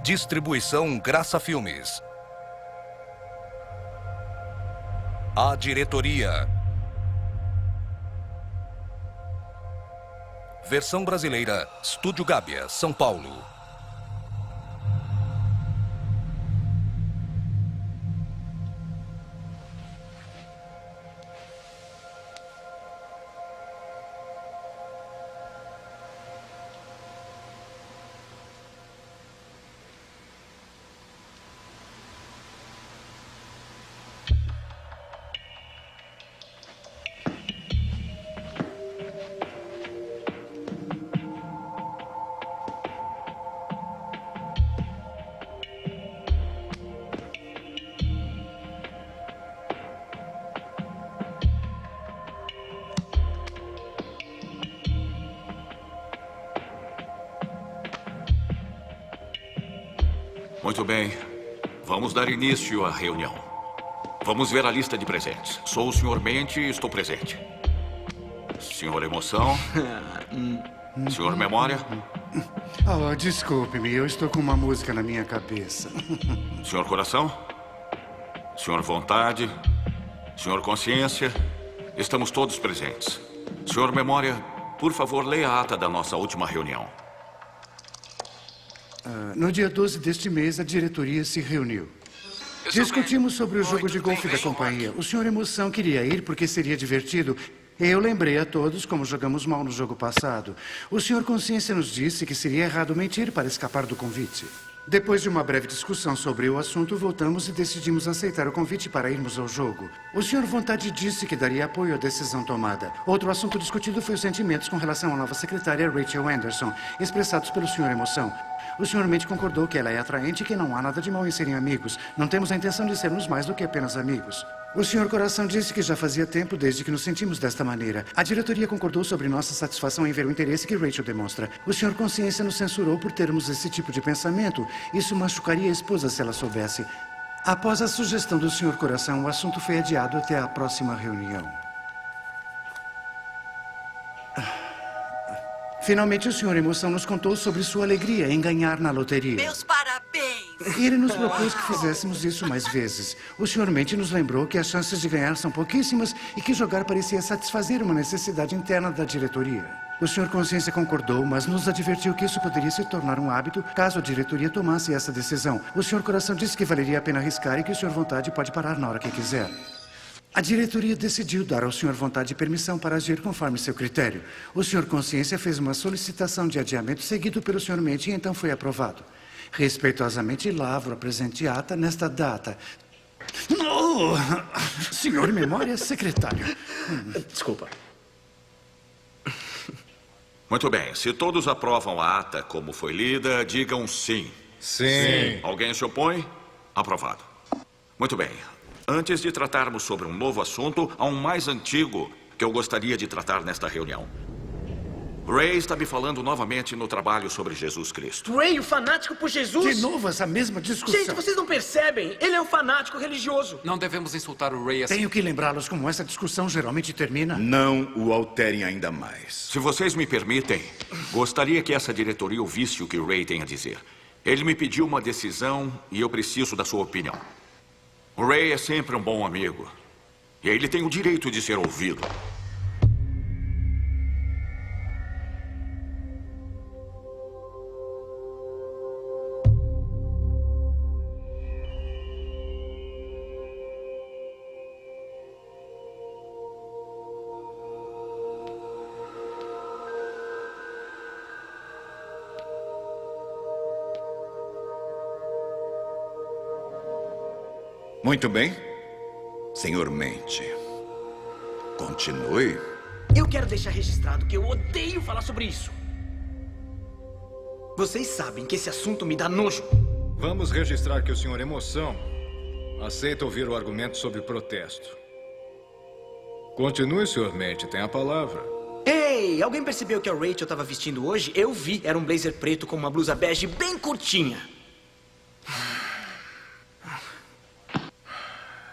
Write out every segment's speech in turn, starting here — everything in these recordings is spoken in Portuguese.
Distribuição Graça Filmes. A diretoria. Versão brasileira, Estúdio Gábia, São Paulo. Muito bem. Vamos dar início à reunião. Vamos ver a lista de presentes. Sou o Sr. Mente e estou presente. Sr. Emoção? Sr. Memória? Oh, desculpe-me, eu estou com uma música na minha cabeça. Sr. Coração? Sr. Vontade? Sr. Consciência? Estamos todos presentes. Sr. Memória, por favor, leia a ata da nossa última reunião. No dia 12 deste mês, a diretoria se reuniu. Discutimos sobre o jogo de golfe da companhia. O Sr. Emoção queria ir porque seria divertido. Eu lembrei a todos como jogamos mal no jogo passado. O Sr. Consciência nos disse que seria errado mentir para escapar do convite. Depois de uma breve discussão sobre o assunto, voltamos e decidimos aceitar o convite para irmos ao jogo. O Sr. Vontade disse que daria apoio à decisão tomada. Outro assunto discutido foi os sentimentos com relação à nova secretária Rachel Anderson, expressados pelo Sr. Emoção. O Sr. Mente concordou que ela é atraente e que não há nada de mal em serem amigos. Não temos a intenção de sermos mais do que apenas amigos. O Sr. Coração disse que já fazia tempo desde que nos sentimos desta maneira. A diretoria concordou sobre nossa satisfação em ver o interesse que Rachel demonstra. O Sr. Consciência nos censurou por termos esse tipo de pensamento. Isso machucaria a esposa se ela soubesse. Após a sugestão do Sr. Coração, o assunto foi adiado até a próxima reunião. Finalmente, o Sr. Emoção nos contou sobre sua alegria em ganhar na loteria. Meus parabéns! E ele nos propôs que fizéssemos isso mais vezes. O Sr. Mente nos lembrou que as chances de ganhar são pouquíssimas e que jogar parecia satisfazer uma necessidade interna da diretoria. O Sr. Consciência concordou, mas nos advertiu que isso poderia se tornar um hábito caso a diretoria tomasse essa decisão. O Sr. Coração disse que valeria a pena arriscar e que o Sr. Vontade pode parar na hora que quiser. A diretoria decidiu dar ao Sr. Vontade permissão para agir conforme seu critério. O Sr. Consciência fez uma solicitação de adiamento seguido pelo Sr. Mente e então foi aprovado. Respeitosamente, lavro a presente ata nesta data. Oh, Sr. Memória, secretário. Desculpa. Muito bem. Se todos aprovam a ata como foi lida, digam sim. Sim. Alguém se opõe? Aprovado. Muito bem. Antes de tratarmos sobre um novo assunto, há um mais antigo que eu gostaria de tratar nesta reunião. Ray está me falando novamente no trabalho sobre Jesus Cristo. Ray, o fanático por Jesus? De novo essa mesma discussão. Gente, vocês não percebem? Ele é um fanático religioso. Não devemos insultar o Ray assim. Tenho que lembrá-los como essa discussão geralmente termina. Não o alterem ainda mais. Se vocês me permitem, gostaria que essa diretoria ouvisse o que o Ray tem a dizer. Ele me pediu uma decisão e eu preciso da sua opinião. O Ray é sempre um bom amigo. E ele tem o direito de ser ouvido. Muito bem. Senhor Mente, continue. Eu quero deixar registrado que eu odeio falar sobre isso. Vocês sabem que esse assunto me dá nojo. Vamos registrar que o Sr. Emoção aceita ouvir o argumento sobre protesto. Continue, Sr. Mente, tem a palavra. Ei, alguém percebeu que a Rachel estava vestindo hoje? Eu vi, era um blazer preto com uma blusa bege bem curtinha.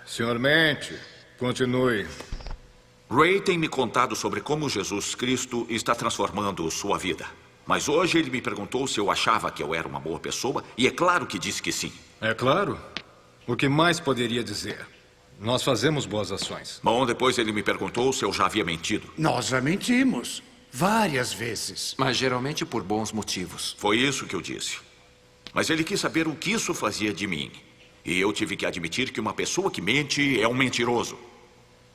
Sr. Mente, continue. Ray tem me contado sobre como Jesus Cristo está transformando sua vida. Mas hoje ele me perguntou se eu achava que eu era uma boa pessoa, e é claro que disse que sim. É claro. O que mais poderia dizer? Nós fazemos boas ações. Bom, depois ele me perguntou se eu já havia mentido. Nós já mentimos. Várias vezes. Mas geralmente por bons motivos. Foi isso que eu disse. Mas ele quis saber o que isso fazia de mim. E eu tive que admitir que uma pessoa que mente é um mentiroso.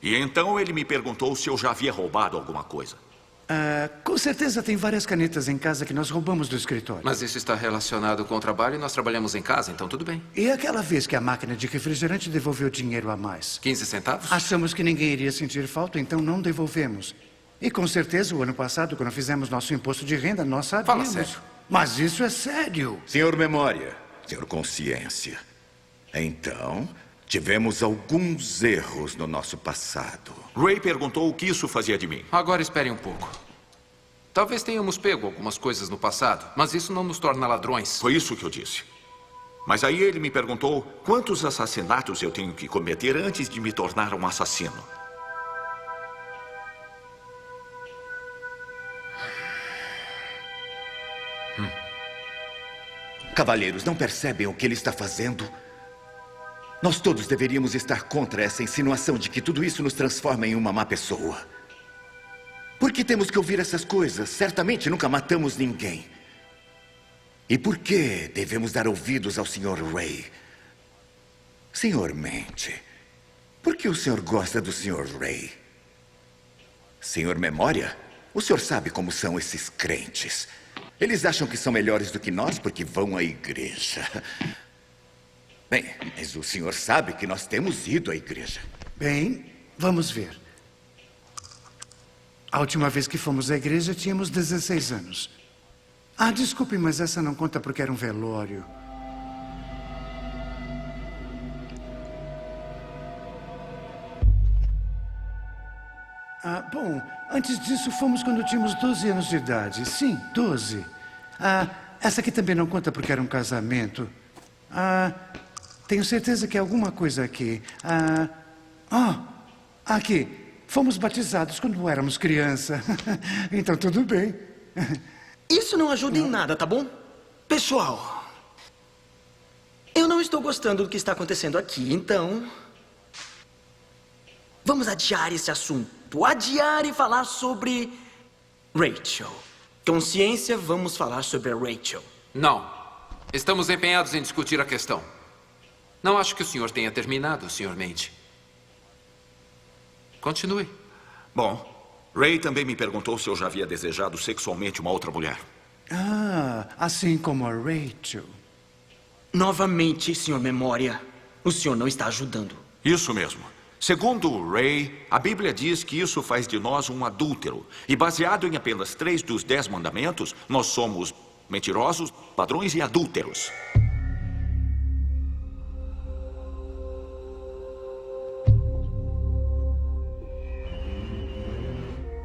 E então ele me perguntou se eu já havia roubado alguma coisa. Com certeza tem várias canetas em casa que nós roubamos do escritório. Mas isso está relacionado com o trabalho e nós trabalhamos em casa, então tudo bem. E aquela vez que a máquina de refrigerante devolveu dinheiro a mais? 15 centavos? Achamos que ninguém iria sentir falta, então não devolvemos. E com certeza o ano passado, quando fizemos nosso imposto de renda, nós sabíamos. Fala sério. Mas isso é sério. Senhor Memória, senhor Consciência. Então, tivemos alguns erros no nosso passado. Ray perguntou o que isso fazia de mim. Agora espere um pouco. Talvez tenhamos pego algumas coisas no passado, mas isso não nos torna ladrões. Foi isso que eu disse. Mas aí ele me perguntou quantos assassinatos eu tenho que cometer antes de me tornar um assassino. Cavalheiros, não percebem o que ele está fazendo? Nós todos deveríamos estar contra essa insinuação de que tudo isso nos transforma em uma má pessoa. Por que temos que ouvir essas coisas? Certamente nunca matamos ninguém. E por que devemos dar ouvidos ao Sr. Ray? Senhor Mente, por que o senhor gosta do Sr. Ray? Senhor Memória, o senhor sabe como são esses crentes. Eles acham que são melhores do que nós porque vão à igreja. Bem, mas o senhor sabe que nós temos ido à igreja. Bem, vamos ver. A última vez que fomos à igreja tínhamos 16 anos. Desculpe, mas essa não conta porque era um velório. Bom, antes disso fomos quando tínhamos 12 anos de idade. Sim, 12. Essa aqui também não conta porque era um casamento. Tenho certeza que é alguma coisa aqui. Aqui. Fomos batizados quando éramos criança. Então tudo bem. Isso não ajuda em nada, tá bom? Pessoal, eu não estou gostando do que está acontecendo aqui, então... Vamos adiar esse assunto. Adiar e falar sobre... Rachel. Consciência, vamos falar sobre a Rachel. Não. Estamos empenhados em discutir a questão. Não acho que o senhor tenha terminado, Sr. Mente. Continue. Bom, Ray também me perguntou se eu já havia desejado sexualmente uma outra mulher. Assim como a Rachel. Novamente, Sr. Memória, o senhor não está ajudando. Isso mesmo. Segundo Ray, a Bíblia diz que isso faz de nós um adúltero. E baseado em apenas 3 dos 10 mandamentos, nós somos mentirosos, ladrões e adúlteros.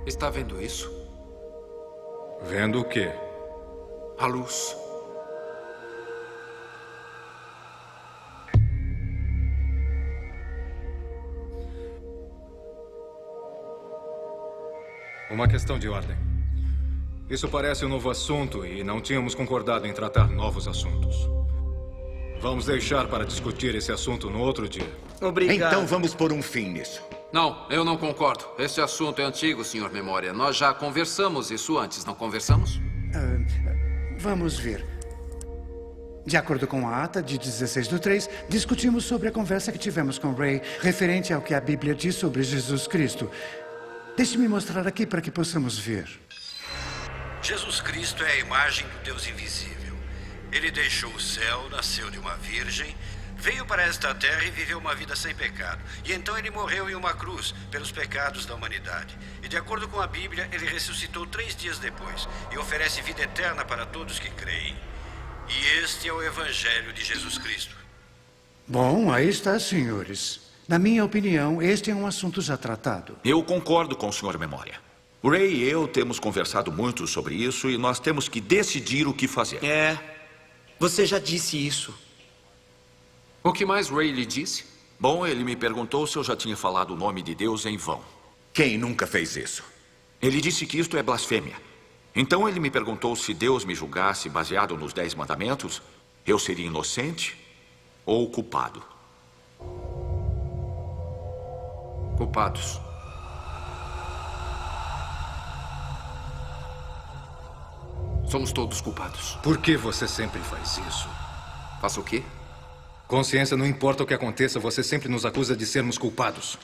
Está vendo isso? Vendo o quê? A luz. Uma questão de ordem. Isso parece um novo assunto e não tínhamos concordado em tratar novos assuntos. Vamos deixar para discutir esse assunto no outro dia. Obrigado. Então vamos pôr um fim nisso. Não, eu não concordo. Esse assunto é antigo, Sr. Memória. Nós já conversamos isso antes, não conversamos? Vamos ver. De acordo com a ata de 16/3, discutimos sobre a conversa que tivemos com Ray referente ao que a Bíblia diz sobre Jesus Cristo. Deixe-me mostrar aqui para que possamos ver. Jesus Cristo é a imagem do Deus invisível. Ele deixou o céu, nasceu de uma virgem, veio para esta terra e viveu uma vida sem pecado. E então ele morreu em uma cruz pelos pecados da humanidade. E de acordo com a Bíblia, ele ressuscitou 3 dias depois e oferece vida eterna para todos que creem. E este é o Evangelho de Jesus Cristo. Bom, aí está, senhores. Na minha opinião, este é um assunto já tratado. Eu concordo com o Sr. Memória. Ray e eu temos conversado muito sobre isso e nós temos que decidir o que fazer. Você já disse isso. O que mais Ray lhe disse? Bom, ele me perguntou se eu já tinha falado o nome de Deus em vão. Quem nunca fez isso? Ele disse que isto é blasfêmia. Então ele me perguntou se Deus me julgasse baseado nos 10 mandamentos, eu seria inocente ou culpado. Culpados. Somos todos culpados. Por que você sempre faz isso? Faço o quê? Consciência, não importa o que aconteça, você sempre nos acusa de sermos culpados.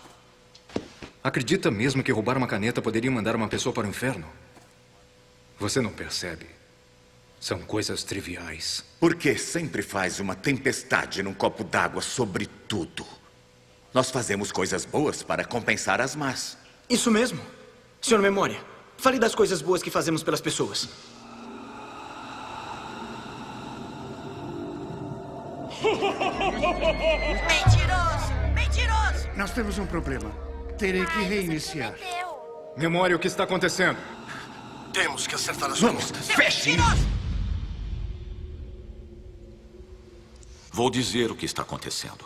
Acredita mesmo que roubar uma caneta poderia mandar uma pessoa para o inferno? Você não percebe. São coisas triviais. Por que sempre faz uma tempestade num copo d'água sobre tudo? Nós fazemos coisas boas para compensar as más. Isso mesmo. Senhor Memória, fale das coisas boas que fazemos pelas pessoas. Mentiroso! Mentiroso! Nós temos um problema. Terei que reiniciar. Memória, o que está acontecendo? Temos que acertar as Vamos, contas. feche! Vou dizer o que está acontecendo.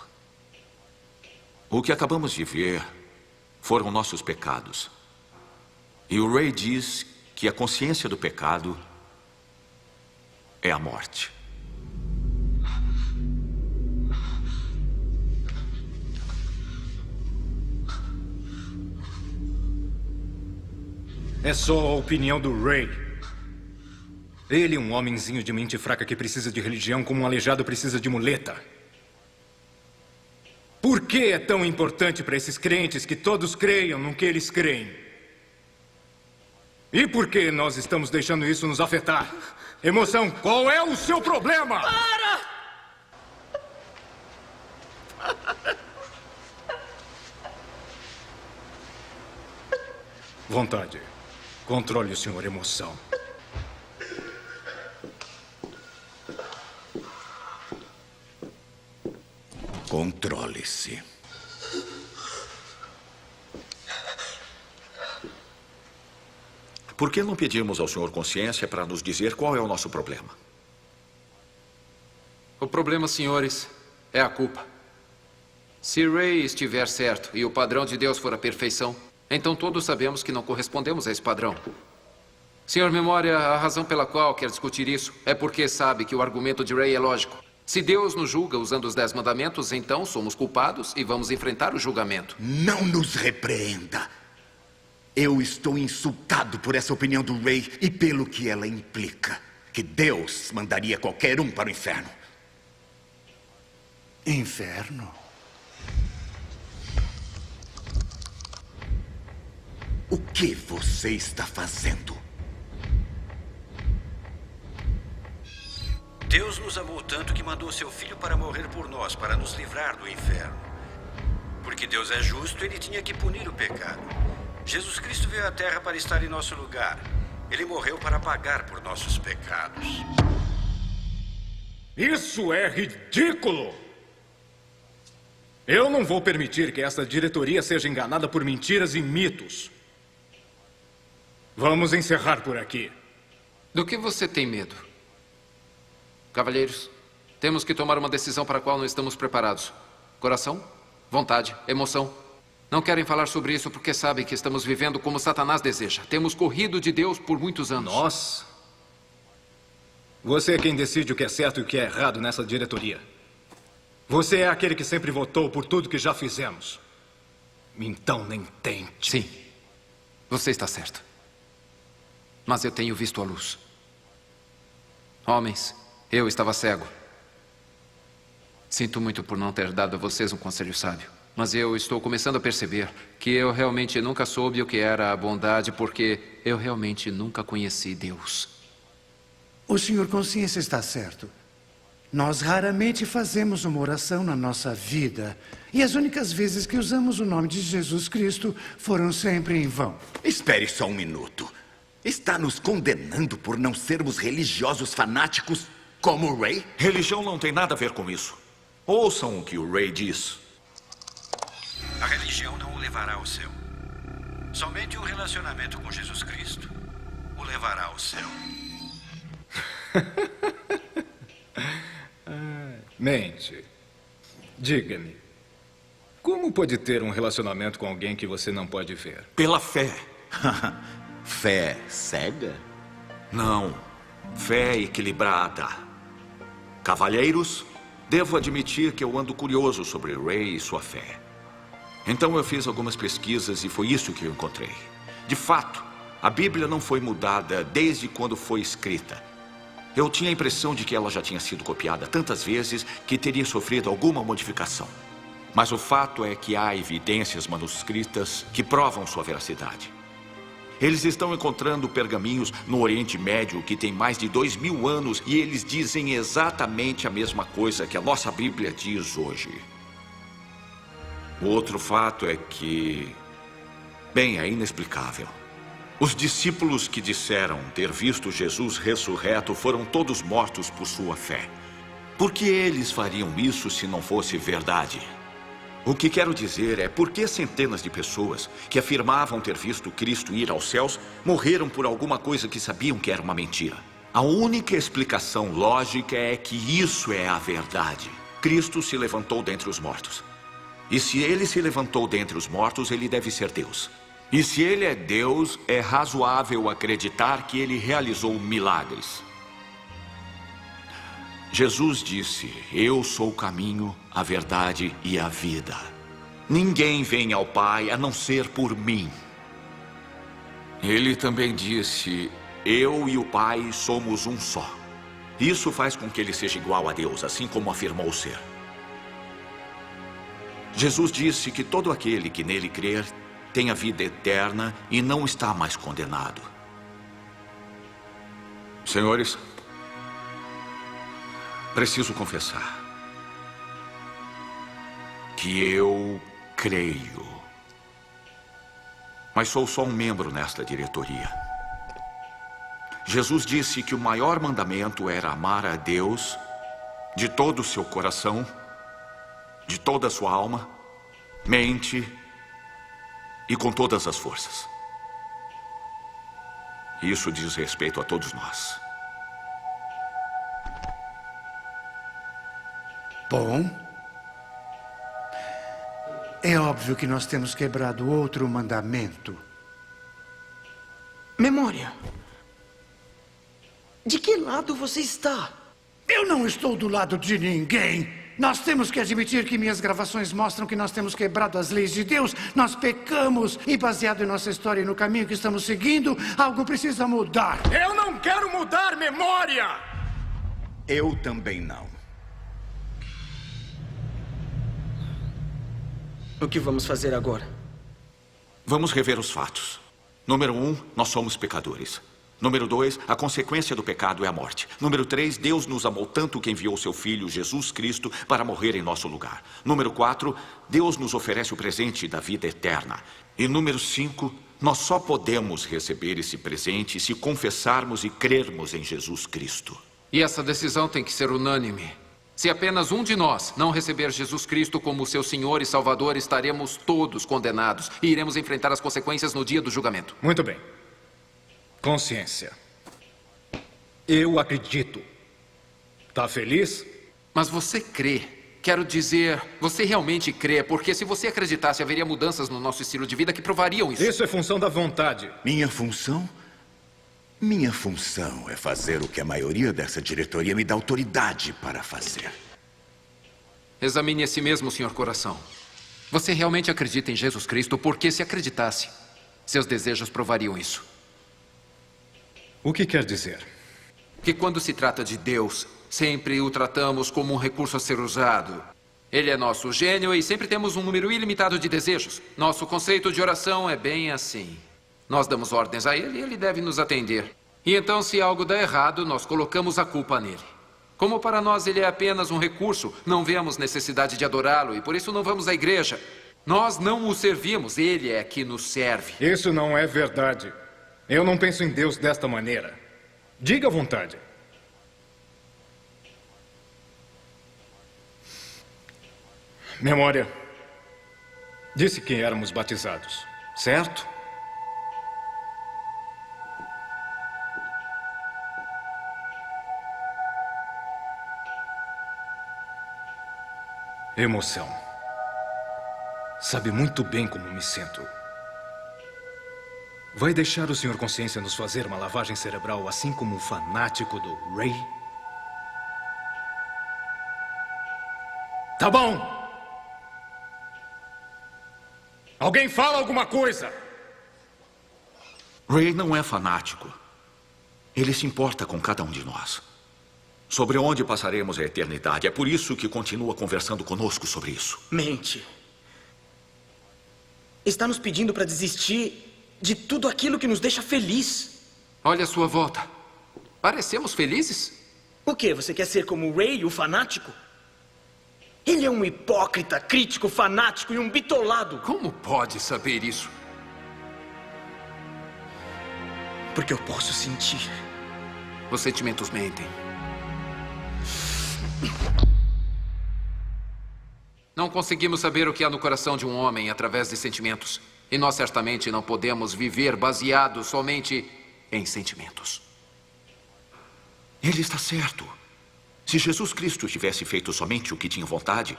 O que acabamos de ver foram nossos pecados. E o Ray diz que a consciência do pecado é a morte. É só a opinião do Ray. Ele é um homenzinho de mente fraca que precisa de religião como um aleijado precisa de muleta. Por que é tão importante para esses crentes que todos creiam no que eles creem? E por que nós estamos deixando isso nos afetar? Emoção, qual é o seu problema? Para! Vontade. Controle o senhor Emoção. Controle-se. Por que não pedimos ao Senhor Consciência para nos dizer qual é o nosso problema? O problema, senhores, é a culpa. Se Ray estiver certo e o padrão de Deus for a perfeição, então todos sabemos que não correspondemos a esse padrão. Senhor Memória, a razão pela qual quer discutir isso é porque sabe que o argumento de Ray é lógico. Se Deus nos julga usando os 10 mandamentos, então somos culpados e vamos enfrentar o julgamento. Não nos repreenda. Eu estou insultado por essa opinião do Ray e pelo que ela implica. Que Deus mandaria qualquer um para o inferno. Inferno? O que você está fazendo? Deus nos amou tanto que mandou seu filho para morrer por nós, para nos livrar do inferno. Porque Deus é justo, ele tinha que punir o pecado. Jesus Cristo veio à Terra para estar em nosso lugar. Ele morreu para pagar por nossos pecados. Isso é ridículo! Eu não vou permitir que essa diretoria seja enganada por mentiras e mitos. Vamos encerrar por aqui. Do que você tem medo? Cavalheiros, temos que tomar uma decisão para a qual não estamos preparados. Coração, vontade, emoção. Não querem falar sobre isso porque sabem que estamos vivendo como Satanás deseja. Temos corrido de Deus por muitos anos. Nós? Você é quem decide o que é certo e o que é errado nessa diretoria. Você é aquele que sempre votou por tudo que já fizemos. Então nem tente. Sim, você está certo. Mas eu tenho visto a luz. Homens, eu estava cego. Sinto muito por não ter dado a vocês um conselho sábio. Mas eu estou começando a perceber que eu realmente nunca soube o que era a bondade porque eu realmente nunca conheci Deus. O senhor Consciência está certo. Nós raramente fazemos uma oração na nossa vida. E as únicas vezes que usamos o nome de Jesus Cristo foram sempre em vão. Espere só um minuto. Está nos condenando por não sermos religiosos fanáticos como o Ray? Religião não tem nada a ver com isso. Ouçam o que o Ray diz. A religião não o levará ao céu. Somente um relacionamento com Jesus Cristo o levará ao céu. Mente, diga-me, como pode ter um relacionamento com alguém que você não pode ver? Pela fé. Fé cega? Não. Fé equilibrada. Cavalheiros, devo admitir que eu ando curioso sobre Ray e sua fé. Então eu fiz algumas pesquisas e foi isso que eu encontrei. De fato, a Bíblia não foi mudada desde quando foi escrita. Eu tinha a impressão de que ela já tinha sido copiada tantas vezes que teria sofrido alguma modificação. Mas o fato é que há evidências manuscritas que provam sua veracidade. Eles estão encontrando pergaminhos no Oriente Médio que tem mais de 2000 anos e eles dizem exatamente a mesma coisa que a nossa Bíblia diz hoje. O outro fato é que, bem, é inexplicável. Os discípulos que disseram ter visto Jesus ressurreto foram todos mortos por sua fé. Por que eles fariam isso se não fosse verdade? O que quero dizer é por que centenas de pessoas que afirmavam ter visto Cristo ir aos céus morreram por alguma coisa que sabiam que era uma mentira. A única explicação lógica é que isso é a verdade. Cristo se levantou dentre os mortos. E se ele se levantou dentre os mortos, ele deve ser Deus. E se ele é Deus, é razoável acreditar que ele realizou milagres. Jesus disse: eu sou o caminho, a verdade e a vida. Ninguém vem ao Pai a não ser por mim. Ele também disse: eu e o Pai somos um só. Isso faz com que ele seja igual a Deus, assim como afirmou ser. Jesus disse que todo aquele que nele crer tem a vida eterna e não está mais condenado. Senhores, preciso confessar que eu creio, mas sou só um membro nesta diretoria. Jesus disse que o maior mandamento era amar a Deus de todo o seu coração, de toda a sua alma, mente e com todas as forças. Isso diz respeito a todos nós. Bom, é óbvio que nós temos quebrado outro mandamento. Memória. De que lado você está? Eu não estou do lado de ninguém. Nós temos que admitir que minhas gravações mostram que nós temos quebrado as leis de Deus. Nós pecamos e, baseado em nossa história e no caminho que estamos seguindo, algo precisa mudar. Eu não quero mudar, Memória! Eu também não. O que vamos fazer agora? Vamos rever os fatos. Número 1, nós somos pecadores. Número 2, a consequência do pecado é a morte. Número 3, Deus nos amou tanto que enviou seu Filho, Jesus Cristo, para morrer em nosso lugar. Número 4, Deus nos oferece o presente da vida eterna. E número 5, nós só podemos receber esse presente se confessarmos e crermos em Jesus Cristo. E essa decisão tem que ser unânime. Se apenas um de nós não receber Jesus Cristo como seu Senhor e Salvador, estaremos todos condenados e iremos enfrentar as consequências no dia do julgamento. Muito bem. Consciência. Eu acredito. Tá feliz? Mas você crê. Quero dizer, você realmente crê, porque se você acreditasse, haveria mudanças no nosso estilo de vida que provariam isso. Isso é função da vontade. Minha função? Minha função é fazer o que a maioria dessa diretoria me dá autoridade para fazer. Examine a si mesmo, Senhor Coração. Você realmente acredita em Jesus Cristo? Porque se acreditasse, seus desejos provariam isso. O que quer dizer? Que quando se trata de Deus, sempre o tratamos como um recurso a ser usado. Ele é nosso gênio e sempre temos um número ilimitado de desejos. Nosso conceito de oração é bem assim. Nós damos ordens a ele e ele deve nos atender. E então, se algo dá errado, nós colocamos a culpa nele. Como para nós ele é apenas um recurso, não vemos necessidade de adorá-lo e por isso não vamos à igreja. Nós não o servimos, ele é que nos serve. Isso não é verdade. Eu não penso em Deus desta maneira. Diga à vontade. Memória. Disse que éramos batizados, certo? Emoção. Sabe muito bem como me sinto. Vai deixar o Sr. Consciência nos fazer uma lavagem cerebral assim como o fanático do Ray? Tá bom. Alguém fala alguma coisa. Ray não é fanático. Ele se importa com cada um de nós. Sobre onde passaremos a eternidade. É por isso que continua conversando conosco sobre isso. Mente. Está nos pedindo para desistir de tudo aquilo que nos deixa feliz. Olha a sua volta. Parecemos felizes? O quê? Você quer ser como o Ray, o fanático? Ele é um hipócrita, crítico, fanático e um bitolado. Como pode saber isso? Porque eu posso sentir. Os sentimentos mentem. Não conseguimos saber o que há no coração de um homem através de sentimentos. E nós certamente não podemos viver baseados somente em sentimentos. Ele está certo. Se Jesus Cristo tivesse feito somente o que tinha vontade,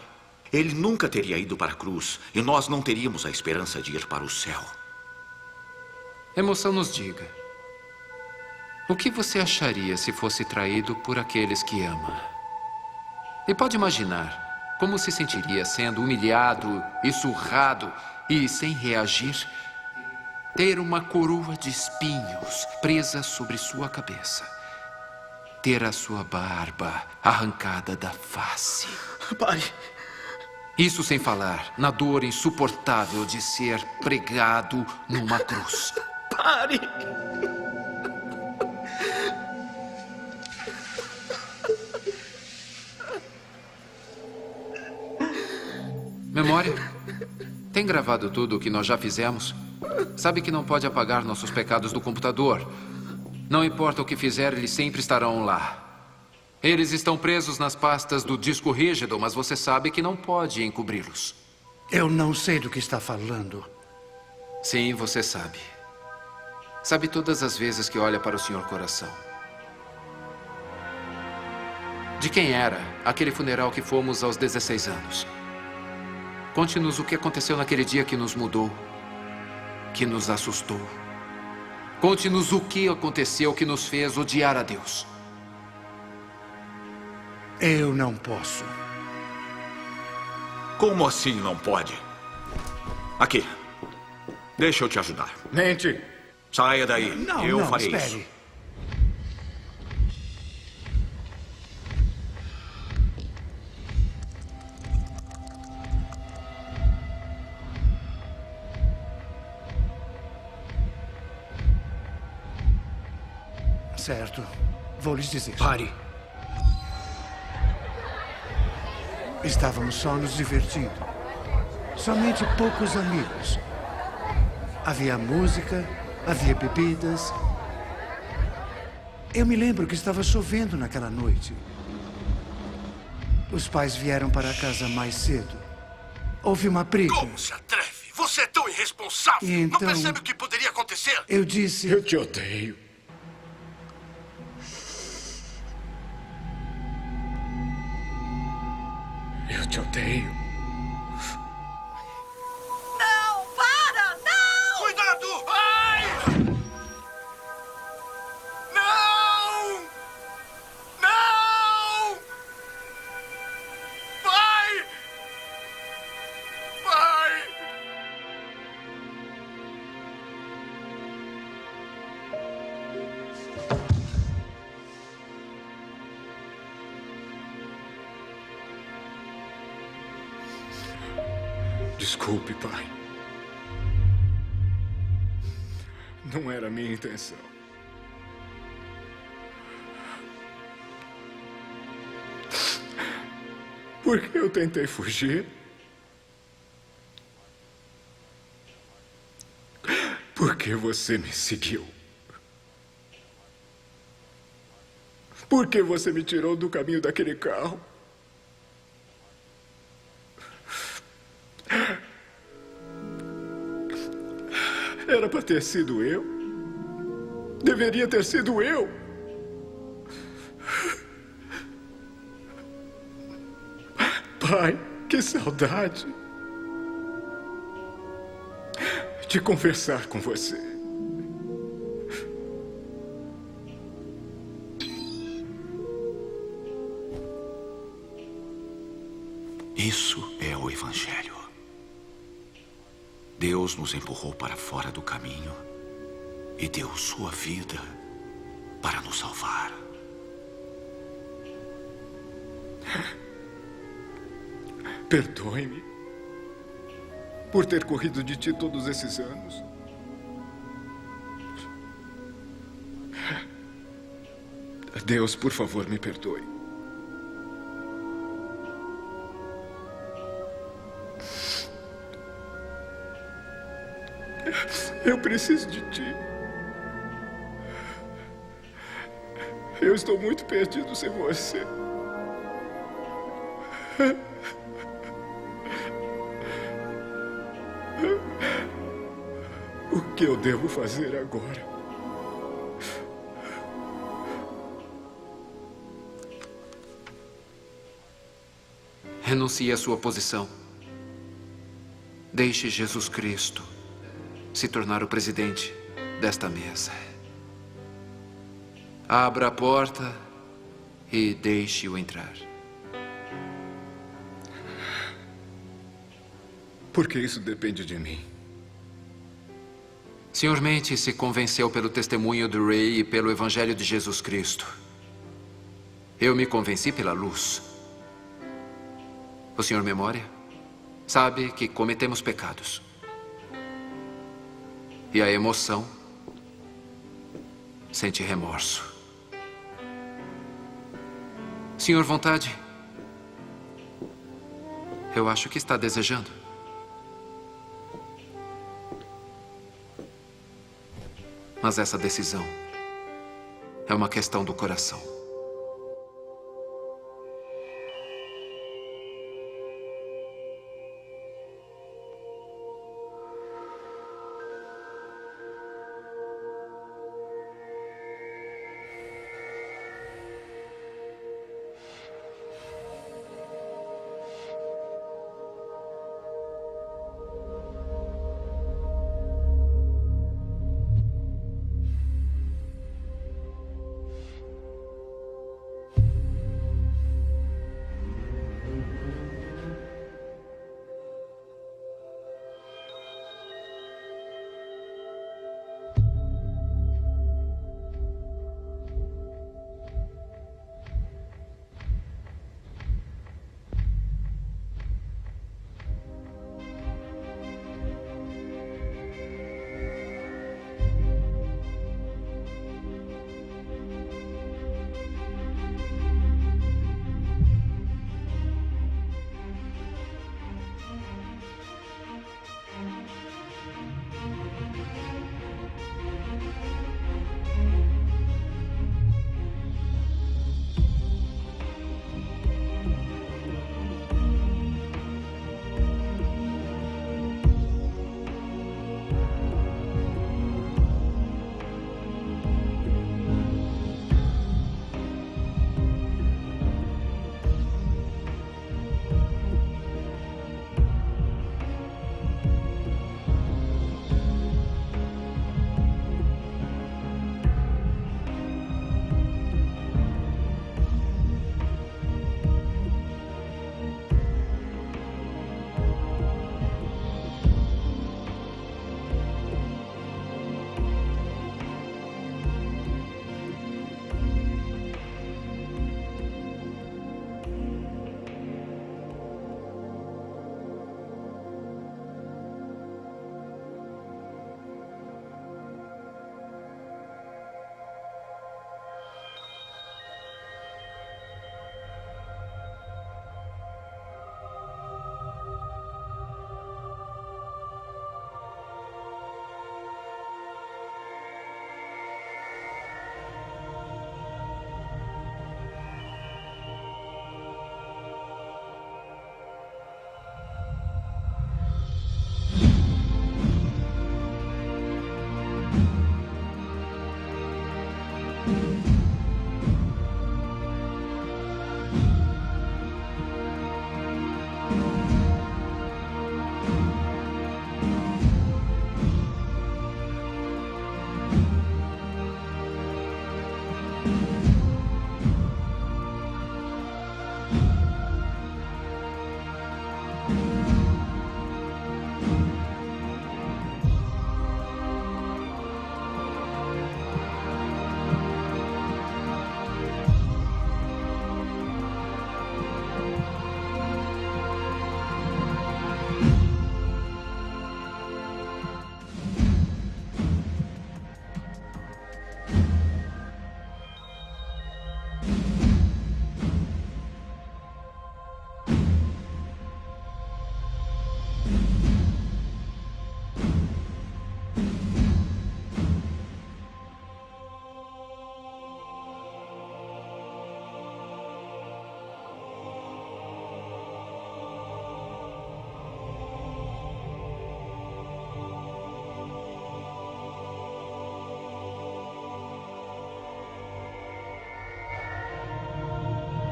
ele nunca teria ido para a cruz e nós não teríamos a esperança de ir para o céu. Emoção, nos diga. O que você acharia se fosse traído por aqueles que ama? E pode imaginar como se sentiria sendo humilhado e surrado e, sem reagir, ter uma coroa de espinhos presa sobre sua cabeça. Ter a sua barba arrancada da face. Pare. Isso sem falar na dor insuportável de ser pregado numa cruz. Pare. Memória? Tem gravado tudo o que nós já fizemos? Sabe que não pode apagar nossos pecados do computador. Não importa o que fizer, eles sempre estarão lá. Eles estão presos nas pastas do disco rígido, mas você sabe que não pode encobri-los. Eu não sei do que está falando. Sim, você sabe. Sabe todas as vezes que olha para o Senhor Coração. De quem era aquele funeral que fomos aos 16 anos? Conte-nos o que aconteceu naquele dia que nos mudou, que nos assustou. Conte-nos o que aconteceu que nos fez odiar a Deus. Eu não posso. Como assim não pode? Aqui. Deixa eu te ajudar. Mente. Saia daí. Eu farei espere. isso. Certo. Vou lhes dizer. Pare. Estávamos só nos divertindo. Somente poucos amigos. Havia música, havia bebidas. Eu me lembro que estava chovendo naquela noite. Os pais vieram para casa mais cedo. Houve uma briga. Como se atreve? Você é tão irresponsável. E então, não percebe o que poderia acontecer? Eu disse... Eu te odeio. Eu te odeio. Não, para! Não! Cuidado! Ai! Não! Não! Pai! Pai! Desculpe, pai. Não era a minha intenção. Porque eu tentei fugir. Porque você me seguiu. Porque você me tirou do caminho daquele carro. Era para ter sido eu. Deveria ter sido eu. Pai, que saudade de conversar com você. Isso é o Evangelho. Deus nos empurrou para fora do caminho e deu sua vida para nos salvar. Perdoe-me por ter corrido de ti todos esses anos. Deus, por favor, me perdoe. Eu preciso de ti. Eu estou muito perdido sem você. O que eu devo fazer agora? Renuncie à sua posição. Deixe Jesus Cristo se tornar o presidente desta mesa. Abra a porta e deixe-o entrar. Porque isso depende de mim. Sr. Mente se convenceu pelo testemunho do Ray e pelo Evangelho de Jesus Cristo. Eu me convenci pela luz. O Sr. Memória sabe que cometemos pecados. E a emoção sente remorso. Sr. Vontade, eu acho que está desejando. Mas essa decisão é uma questão do coração.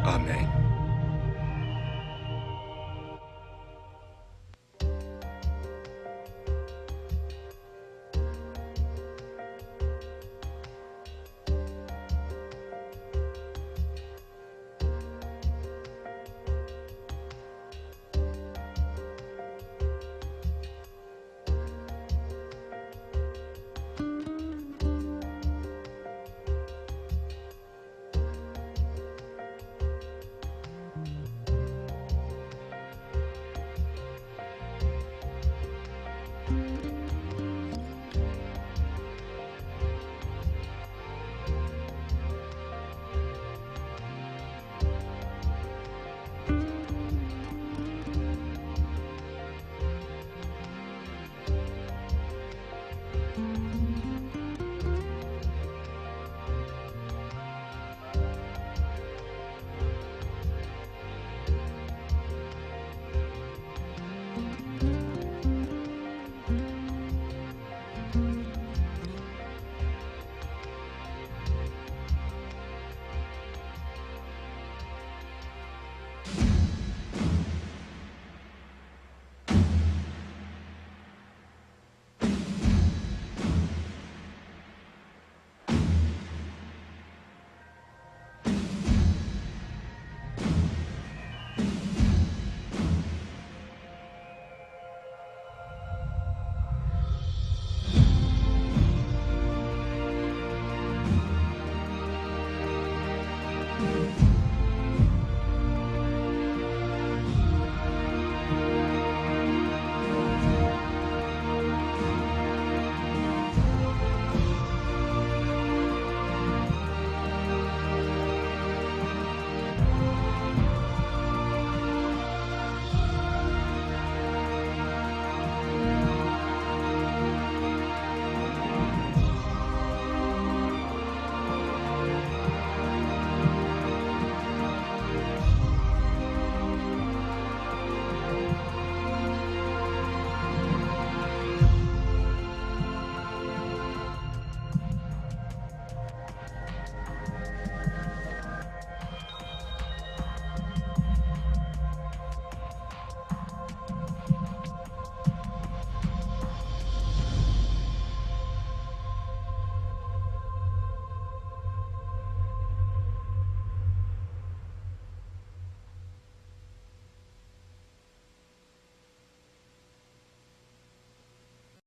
Amém.